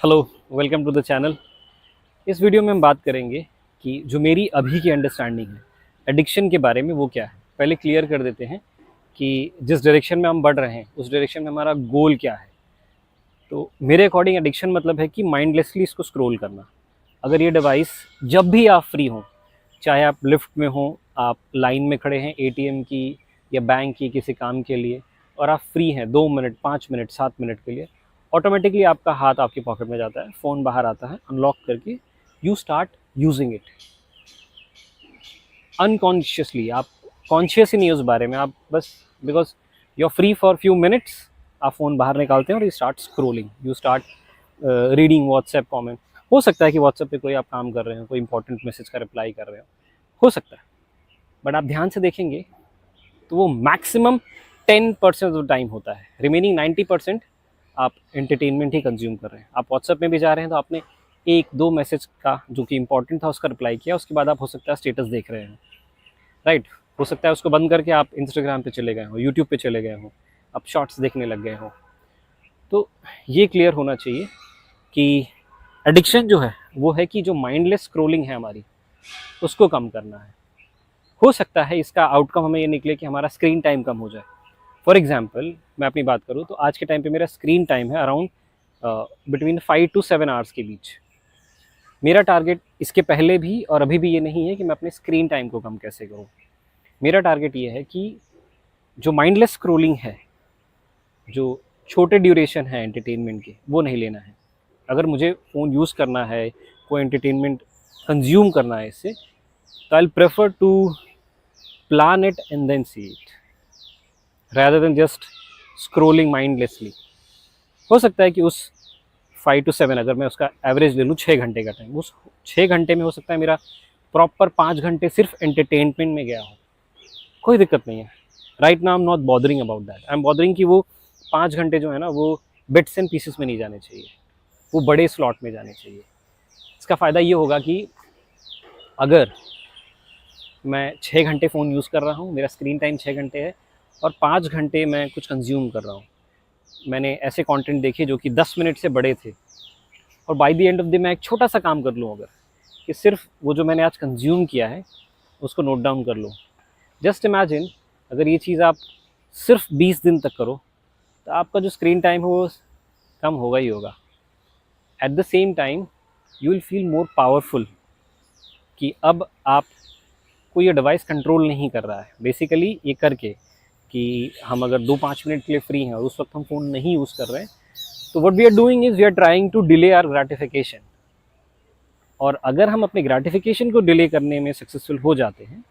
Hello, welcome to the channel. इस video में हम बात करेंगे कि जो मेरी अभी की अंडरस्टैंडिंग है एडिक्शन के बारे में वो क्या है। पहले क्लियर कर देते हैं कि जिस डायरेक्शन में हम बढ़ रहे हैं उस डायरेक्शन में हमारा गोल क्या है। तो मेरे अकॉर्डिंग एडिक्शन मतलब है कि माइंडलेसली इसको स्क्रॉल करना। अगर ये डिवाइस जब भी आप फ्री हों, चाहे आप लिफ्ट में हों, आप लाइन में खड़े हैं एटीएम की या बैंक की किसी काम के लिए, और आप फ्री हैं 2 मिनट 5 मिनट 7 मिनट के लिए, ऑटोमेटिकली आपका हाथ आपकी पॉकेट में जाता है, फ़ोन बाहर आता है, अनलॉक करके you start using it unconsciously. आप कॉन्शियस ही नहीं है उस बारे में, आप बस because you are free for few minutes, आप फ़ोन बाहर निकालते हैं और you start scrolling, you start reading WhatsApp comment. हो सकता है कि व्हाट्सएप पे कोई आप काम कर रहे हो, कोई इंपॉर्टेंट मैसेज का रिप्लाई कर रहे हो सकता है। बट आप ध्यान से देखेंगे तो वो मैक्सिमम 10% ऑफ द टाइम होता है। रिमेनिंग 90% आप एंटरटेनमेंट ही कंज्यूम कर रहे हैं। आप व्हाट्सएप में भी जा रहे हैं तो आपने एक दो मैसेज का जो कि इंपॉर्टेंट था उसका रिप्लाई किया, उसके बाद आप हो सकता है स्टेटस देख रहे हैं, राइट। हो सकता है उसको बंद करके आप इंस्टाग्राम पे चले गए हो, यूट्यूब पे चले गए हो, आप शॉर्ट्स देखने लग गए हो। तो ये क्लियर होना चाहिए कि एडिक्शन जो है वो है कि जो माइंडलेस स्क्रोलिंग है हमारी, उसको कम करना है। हो सकता है इसका आउटकम हमें ये निकले कि हमारा स्क्रीन टाइम कम हो जाए। फॉर एग्जाम्पल मैं अपनी बात करूँ तो आज के टाइम पे मेरा स्क्रीन टाइम है अराउंड बिटवीन 5 to 7 आवर्स के बीच। मेरा टारगेट इसके पहले भी और अभी भी ये नहीं है कि मैं अपने स्क्रीन टाइम को कम कैसे करूँ। मेरा टारगेट ये है कि जो माइंडलेस स्क्रोलिंग है, जो छोटे ड्यूरेशन है एंटरटेनमेंट के, वो नहीं लेना है। अगर मुझे फ़ोन यूज़ करना है, कोई एंटरटेनमेंट कंज्यूम करना है इससे, तो I prefer to plan it and then see it rather than just scrolling mindlessly। हो सकता है कि उस 5 to 7, अगर मैं उसका एवरेज ले लूँ 6 घंटे का टाइम, उस 6 घंटे में हो सकता है मेरा प्रॉपर 5 घंटे सिर्फ एंटरटेनमेंट में गया हो। कोई दिक्कत नहीं है। Right now I am not bothering about that, I am bothering कि वो 5 घंटे जो है ना वो बिट्स एंड पीसेस में नहीं जाने चाहिए, वो बड़े स्लॉट में जाने चाहिए। इसका फ़ायदा ये होगा कि अगर मैं 6 घंटे फ़ोन यूज़ कर रहा हूँ, मेरा स्क्रीन टाइम 6 घंटे है, और 5 घंटे मैं कुछ कंज्यूम कर रहा हूँ, मैंने ऐसे कंटेंट देखे जो कि 10 मिनट से बड़े थे, और by the end of the मैं एक छोटा सा काम कर लूँ, अगर कि सिर्फ वो जो मैंने आज कंज्यूम किया है उसको नोट डाउन कर लूँ। जस्ट इमेजिन अगर ये चीज़ आप सिर्फ 20 दिन तक करो तो आपका जो स्क्रीन टाइम है वो कम होगा ही होगा। At the same time you will feel more powerful कि अब आप को ये डिवाइस कंट्रोल नहीं कर रहा है। बेसिकली ये करके कि हम अगर 2-5 मिनट के लिए फ्री हैं और उस वक्त हम फ़ोन नहीं यूज़ कर रहे हैं, तो what we are doing is we are trying to delay our gratification. और अगर हम अपने ग्रेटिफिकेशन को डिले करने में सक्सेसफुल हो जाते हैं,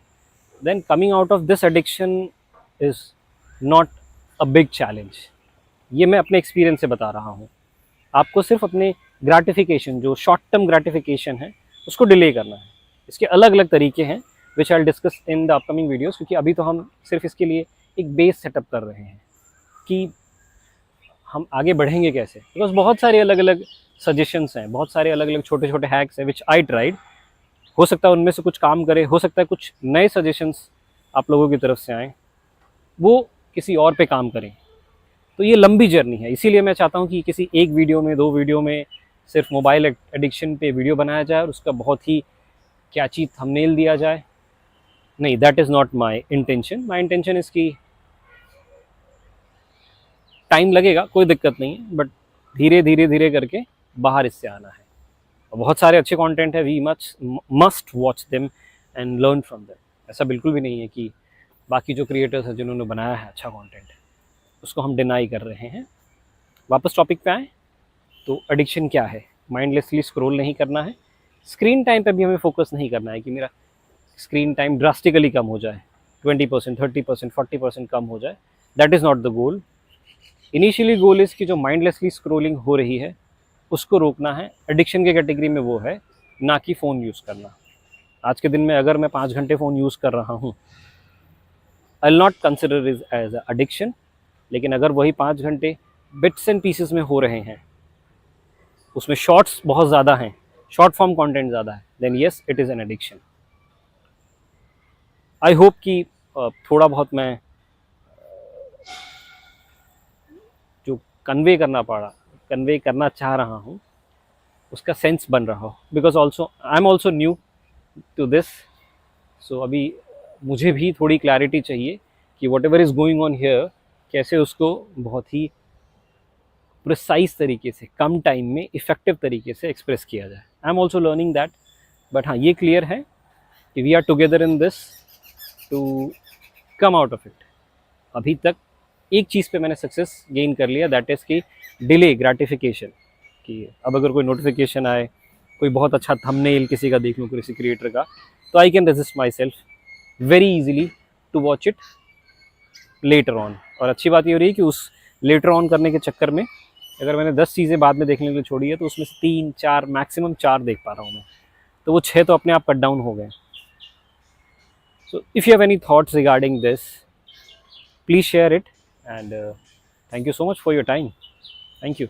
then coming out of this addiction is not a big challenge. ये मैं अपने एक्सपीरियंस से बता रहा हूँ। आपको सिर्फ अपने ग्रेटिफिकेशन, जो शॉर्ट टर्म ग्रेटिफिकेशन है, उसको डिले करना है। इसके अलग अलग तरीके हैं which I discuss in the upcoming videos, क्योंकि अभी तो हम सिर्फ इसके लिए एक बेस सेटअप कर रहे हैं कि हम आगे बढ़ेंगे कैसे। बिकॉज बहुत सारे अलग अलग सजेशंस हैं, बहुत सारे अलग अलग छोटे छोटे हैक्स हैं विच आई ट्राइड। हो सकता है उनमें से कुछ काम करे, हो सकता है कुछ नए सजेशंस आप लोगों की तरफ से आएँ, वो किसी और पे काम करें। तो ये लंबी जर्नी है, इसीलिए मैं चाहता हूँ कि किसी एक वीडियो में, 2 वीडियो में सिर्फ मोबाइल एडिक्शन पे वीडियो बनाया जाए और उसका बहुत ही कैची थंबनेल दिया जाए। नहीं, that is not my intention. My intention is कि टाइम लगेगा, कोई दिक्कत नहीं है, बट धीरे धीरे धीरे करके बाहर इससे आना है। और बहुत सारे अच्छे कंटेंट है, we must watch them and learn from them. ऐसा बिल्कुल भी नहीं है कि बाकी जो क्रिएटर्स हैं जिन्होंने बनाया है अच्छा कंटेंट, उसको हम डिनाई कर रहे हैं। वापस टॉपिक पे आएँ तो एडिक्शन क्या है। माइंडलेसली स्क्रॉल नहीं करना है, स्क्रीन टाइम पे भी हमें फोकस नहीं करना है कि मेरा स्क्रीन टाइम ड्रास्टिकली कम हो जाए, 20%, 30%, 40% कम हो जाए। That is not the goal. Initially goal is कि जो माइंडलेसली स्क्रोलिंग हो रही है उसको रोकना है। एडिक्शन के कैटेगरी में वो है, ना कि फ़ोन यूज़ करना। आज के दिन में अगर मैं 5 घंटे फ़ोन यूज़ कर रहा हूँ, I will not consider is as addiction. लेकिन अगर वही 5 घंटे बिट्स एंड पीसेस में हो रहे हैं, उसमें शॉर्ट्स बहुत ज़्यादा हैं, शॉर्ट फॉर्म कंटेंट ज़्यादा है, then yes it is an addiction. I hope कि थोड़ा बहुत मैं जो कन्वे करना चाह रहा हूँ उसका सेंस बन रहा हो, because also I am also new to this. So अभी मुझे भी थोड़ी क्लैरिटी चाहिए कि whatever is going on here कैसे उसको बहुत ही प्रिसाइज तरीके से, कम टाइम में इफेक्टिव तरीके से एक्सप्रेस किया जाए. I am also learning that. But हाँ, ये क्लियर है कि we are together in this to come out of it. अभी तक एक चीज़ पे मैंने सक्सेस गेन कर लिया, दैट इज़ कि डिले ग्रेटिफिकेशन. कि अब अगर कोई नोटिफिकेशन आए, कोई बहुत अच्छा थंबनेल किसी का देख लूँ, किसी क्रिएटर का, तो I can resist myself very easily to watch it later on. और अच्छी बात ये हो रही है कि उस लेटर ऑन करने के चक्कर में अगर मैंने 10 चीज़ें बाद में देखने के लिए छोड़ी है, तो उसमें से 3 4 मैक्सिमम 4 देख पा रहा हूँ मैं. तो वो 6 तो अपने आप कट डाउन हो गए. So if you have any thoughts regarding this, please share it. And thank you so much for your time. Thank you.